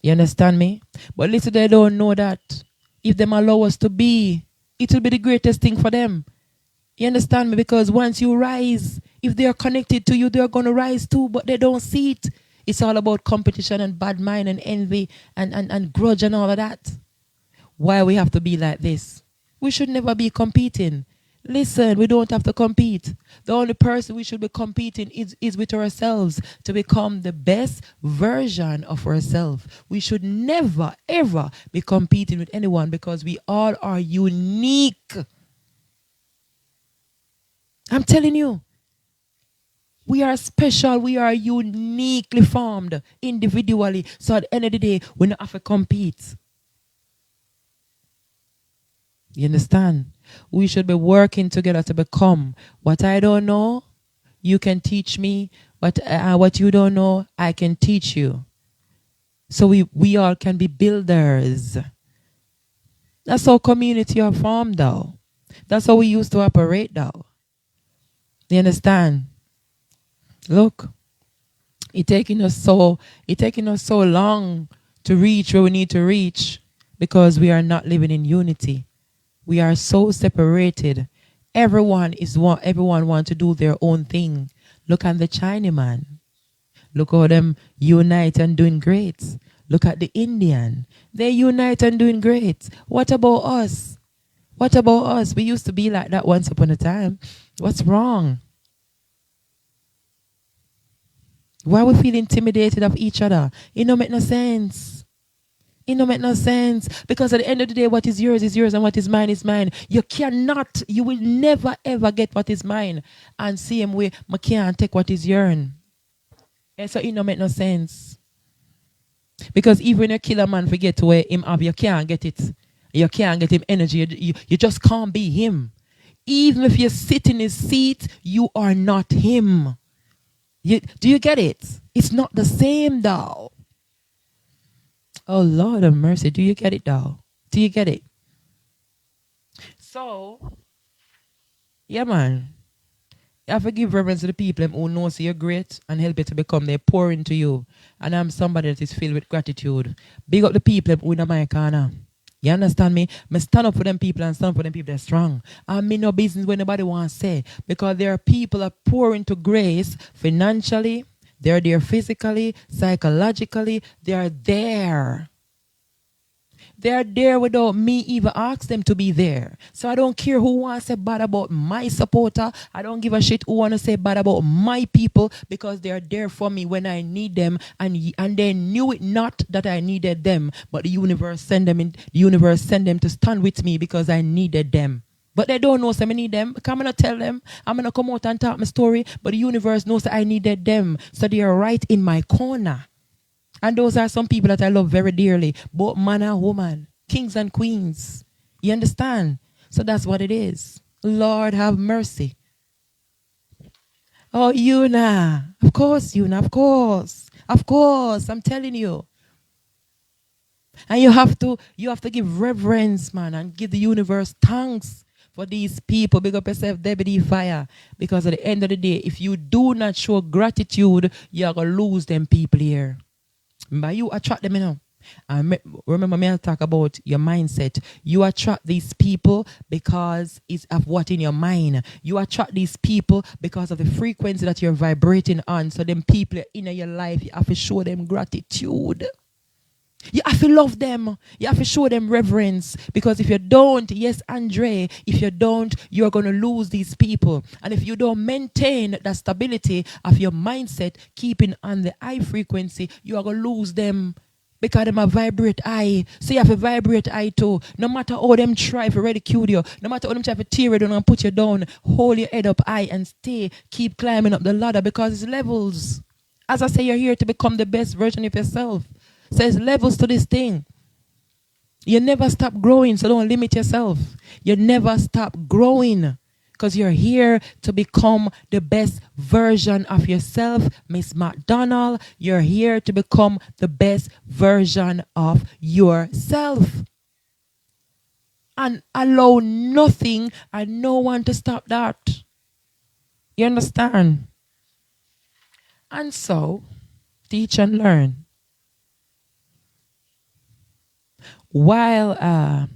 You understand me? But listen, they don't know that if them allow us to be, it will be the greatest thing for them. You understand me? Because once you rise, if they are connected to you, they are going to rise too, but they don't see it. It's all about competition and bad mind and envy and grudge and all of that. Why we have to be like this? We should never be competing. Listen, we don't have to compete. The only person we should be competing is with ourselves to become the best version of ourselves. We should never, ever be competing with anyone because we all are unique. I'm telling you, we are special. We are uniquely formed individually. So at the end of the day, we don't have to compete. You understand? We should be working together to become. What I don't know, you can teach me. What you don't know, I can teach you. So we all can be builders. That's how community are formed, though. That's how we used to operate, though. You understand? Look, it's taking us so long to reach where we need to reach because we are not living in unity. We are so separated. Everyone want to do their own thing. Look at the Chinaman. Look how them unite and doing great. Look at the Indian. They unite and doing great. What about us? What about us? We used to be like that once upon a time. What's wrong? Why we feel intimidated of each other? It don't make no sense. It don't make no sense. Because at the end of the day, what is yours and what is mine is mine. You will never ever get what is mine. And same way, I can't take what is yours. Yeah, so it don't make no sense. Because even when you kill a man, forget where him have, you can't get it. You can't get him energy. You just can't be him. Even if you sit in his seat, you are not him. Do you get it? It's not the same, though. Oh, Lord of mercy. Do you get it, though? Do you get it? So, yeah, man. You have to give reverence to the people who know you're great and help you to become. They pour into you. And I'm somebody that is filled with gratitude. Big up the people who in my corner. You understand me? I stand up for them people and stand up for them people that are strong. I mean no business when nobody wants to say. Because there are people that pour into grace financially. They're there physically, psychologically. They are there. They are there without me even ask them to be there. So I don't care who wants to say bad about my supporter. I don't give a shit who want to say bad about my people because they are there for me when I need them. And they knew it not that I needed them, but the universe sent them to stand with me because I needed them. But they don't know so I need them. I'm going to tell them. I'm going to come out and talk my story. But the universe knows that I needed them. So they are right in my corner. And those are some people that I love very dearly. Both man and woman. Kings and queens. You understand? So that's what it is. Lord have mercy. Oh, Una. Of course, Una. Of course. Of course. I'm telling you. And you have to give reverence, man. And give the universe thanks for these people. Big up yourself, Debbie Fire. Because at the end of the day, if you do not show gratitude, you're going to lose them people here. But you attract them, you know. Remember me, I'll talk about your mindset. You attract these people because it's of what in your mind. You attract these people because of the frequency that you're vibrating on. So them people in your life, you have to show them gratitude. You have to love them. You have to show them reverence. Because if you don't, yes, Andre, if you don't, you're going to lose these people. And if you don't maintain the stability of your mindset, keeping on the high frequency, you are going to lose them. Because them a vibrate high. So you have to vibrate high too. No matter how them try to ridicule you, no matter how them try to tear you down and put you down, hold your head up high and stay. Keep climbing up the ladder because it's levels. As I say, you're here to become the best version of yourself. So there's levels to this thing. You never stop growing, so don't limit yourself. You never stop growing because you're here to become the best version of yourself. Miss McDonald, you're here to become the best version of yourself. And allow nothing and no one to stop that. You understand? And so, teach and learn. While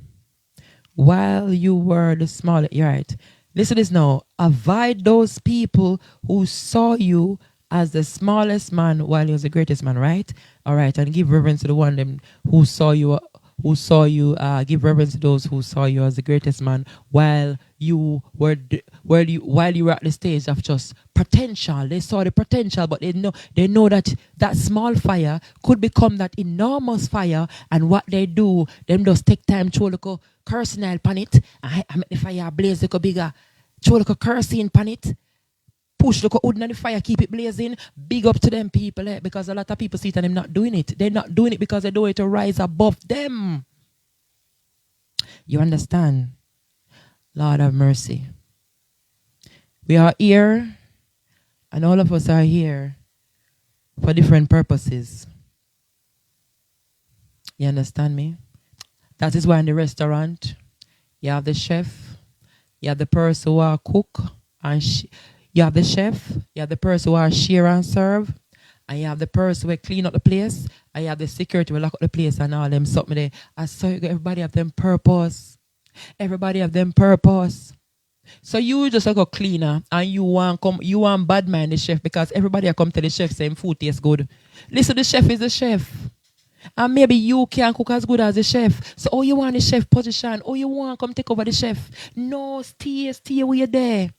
you were the smallest, you're right. Listen to this now. Avoid those people who saw you as the smallest man while he was the greatest man, right? All right, and give reverence to the one them who saw you who saw you, give reverence to those who saw you as the greatest man while you were while you were at the stage of just potential. They saw the potential, but they know that that small fire could become that enormous fire. And what they do, them just take time to look a cursing pan it. I make the fire blaze look bigger. To look a cursing pan it. Push the wood in the fire, keep it blazing. Big up to them people, because a lot of people see it and them not doing it. They're not doing it because they do it to rise above them. You understand? Lord have mercy. We are here, and all of us are here for different purposes. You understand me? That is why in the restaurant, you have the chef, you have the person who are cook, and you have the chef, you have the person who are share and serve, and you have the person who clean up the place, and you have the security who lock up the place and all them something there. And so everybody have them purpose. Everybody have them purpose. So you just like a cleaner and you want bad mind the chef because everybody come to the chef saying food tastes good. Listen, the chef is the chef. And maybe you can't cook as good as the chef. So you want the chef position, you want come take over the chef. No, stay where you're there.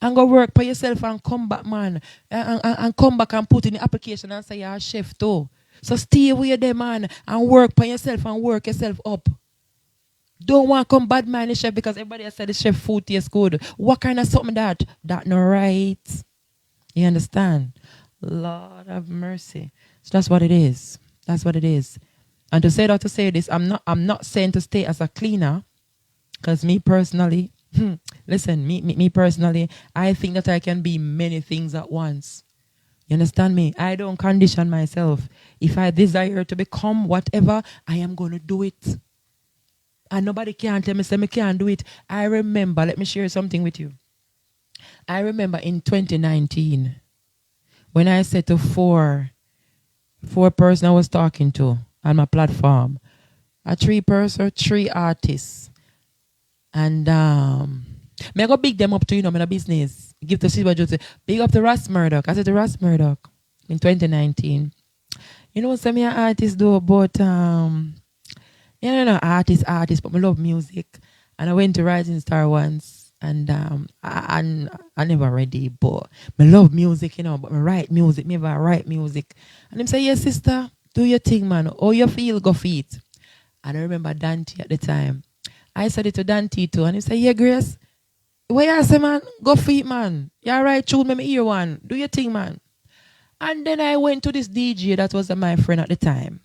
And go work for yourself and come back, man. And come back and put in the application and say you're a chef too. So stay where you're there, man, and work for yourself and work yourself up. Don't want to come bad mind the chef because everybody has said the chef food tastes good. What kind of something that? That not right. You understand? Lord have mercy. So that's what it is. That's what it is. And to say this, I'm not saying to stay as a cleaner, because me personally, listen, me personally, I think that I can be many things at once. You understand me? I don't condition myself. If I desire to become whatever, I am going to do it. And nobody can tell me, say me can't do it. I remember, let me share something with you. I remember in 2019, when I said to four person I was talking to on my platform, a 3-person, 3 artists. And me I go big them up to, my business. Give to Silver Joe, big up to Ross Murdoch. I said to Ross Murdoch in 2019. You know what some artists do, but artist, but I love music. And I went to Rising Star once, and I never ready, but I love music, but I write music, me ever write music. And them say, yes, sister, do your thing, man. How you feel, go feet. And I remember Dante at the time. I said it to Dante too, and he said, yeah, Grace, where you say, man, go feet, man. You right, tune me hear one. Do your thing, man. And then I went to this DJ that was my friend at the time.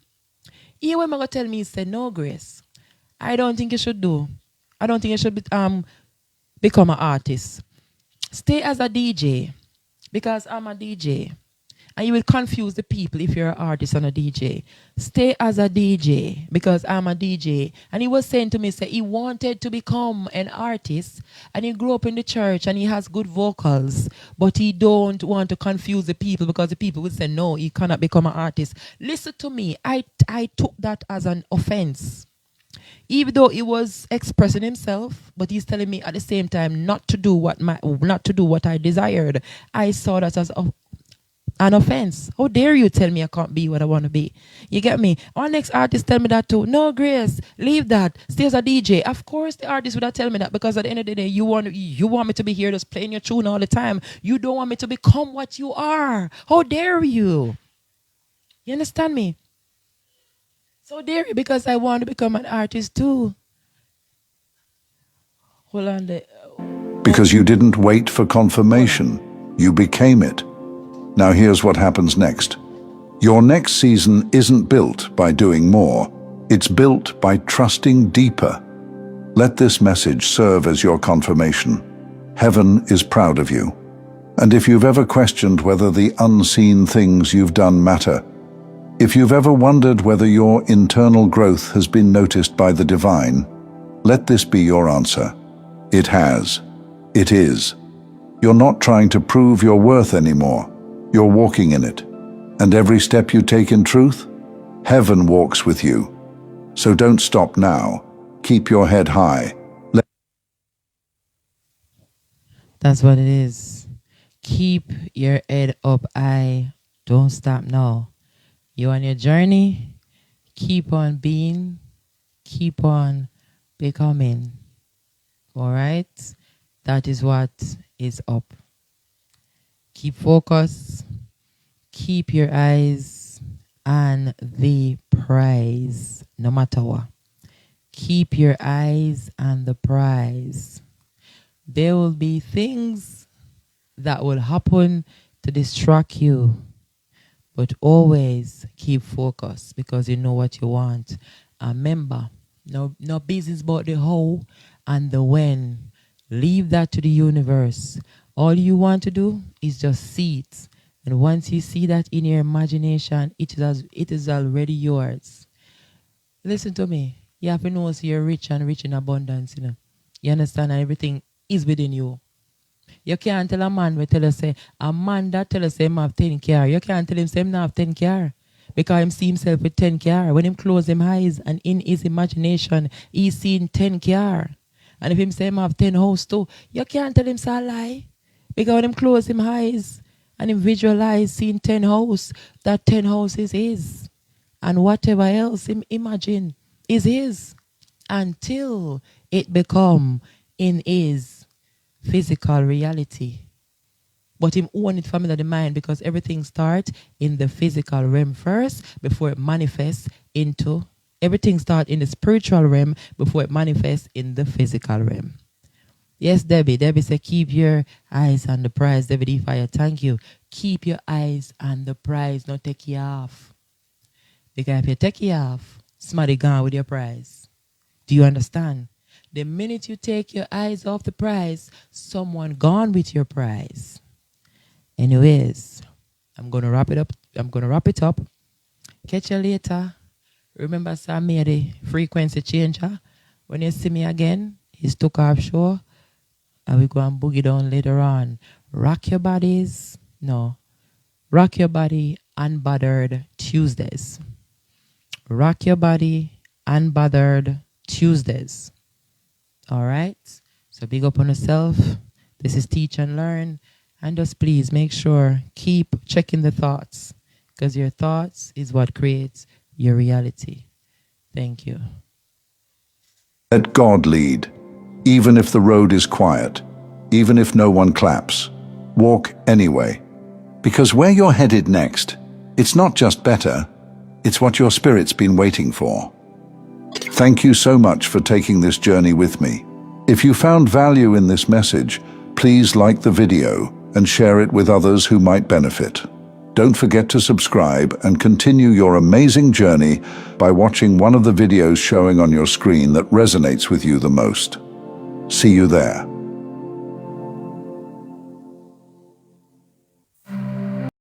He went to tell me, he said, no, Grace, I don't think you should do. I don't think you should become an artist. Stay as a DJ, because I'm a DJ. And you will confuse the people if you're an artist and a DJ. Stay as a DJ, because I'm a DJ. And he was saying to me, say he wanted to become an artist, and he grew up in the church and he has good vocals, but he don't want to confuse the people because the people will say, no, he cannot become an artist. Listen to me. I took that as an offense. Even though he was expressing himself, but he's telling me at the same time not to do what I desired. I saw that as an offense. How dare you tell me I can't be what I want to be? You get me? Our next artist tell me that too. No, Grace, leave that. Stay as a DJ. Of course the artist would have tell me that, because at the end of the day, you want me to be here just playing your tune all the time. You don't want me to become what you are. How dare you? You understand me? So dare you, because I want to become an artist too. Hold on. Because you didn't wait for confirmation. You became it. Now here's what happens next. Your next season isn't built by doing more. It's built by trusting deeper. Let this message serve as your confirmation. Heaven is proud of you. And if you've ever questioned whether the unseen things you've done matter, if you've ever wondered whether your internal growth has been noticed by the divine, let this be your answer. It has. It is. You're not trying to prove your worth anymore. You're walking in it. And every step you take in truth, heaven walks with you. So don't stop now. Keep your head high. That's what it is. Keep your head up high. Don't stop now. You're on your journey. Keep on being keep on becoming. All right? That is what is up. Keep focus. Keep your eyes on the prize, no matter what. Keep your eyes on the prize. There will be things that will happen to distract you, but always keep focus because you know what you want. Remember, no business about the how and the when. Leave that to the universe. All you want to do is just see it. And once you see that in your imagination, it is already yours. Listen to me. You have to know so you're rich and rich in abundance. You understand? And everything is within you. You can't tell a man we tell us say a man that tell us him have 10 car. You can't tell him say him not have 10 car. Because him see himself with 10 car. When him close him eyes and in his imagination, he seen 10 car. And if him say him have 10 house too, you can't tell him say a lie. Because when him close him eyes and him visualize seeing 10 house, that 10 house is his. And whatever else him imagine is his. Until it become in his physical reality. But him own it from the mind because everything starts in the physical realm first before it manifests into, everything starts in the spiritual realm before it manifests in the physical realm. Yes, Debbie. Debbie said, keep your eyes on the prize. Debbie Fire, thank you. Keep your eyes on the prize, not take you off. Because if you take you off, somebody gone with your prize. Do you understand? The minute you take your eyes off the prize, someone gone with your prize. Anyways, I'm going to wrap it up. Catch you later. Remember Sam made a frequency changer. When you see me again, he's took off show. And we go and boogie down later on. Rock your body unbothered Tuesdays. Rock your body unbothered Tuesdays. All right? So big up on yourself. This is Teach and Learn. And just please make sure, keep checking the thoughts. Because your thoughts is what creates your reality. Thank you. Let God lead. Even if the road is quiet, even if no one claps, walk anyway. Because where you're headed next, it's not just better, it's what your spirit's been waiting for. Thank you so much for taking this journey with me. If you found value in this message, please like the video and share it with others who might benefit. Don't forget to subscribe and continue your amazing journey by watching one of the videos showing on your screen that resonates with you the most. See you there.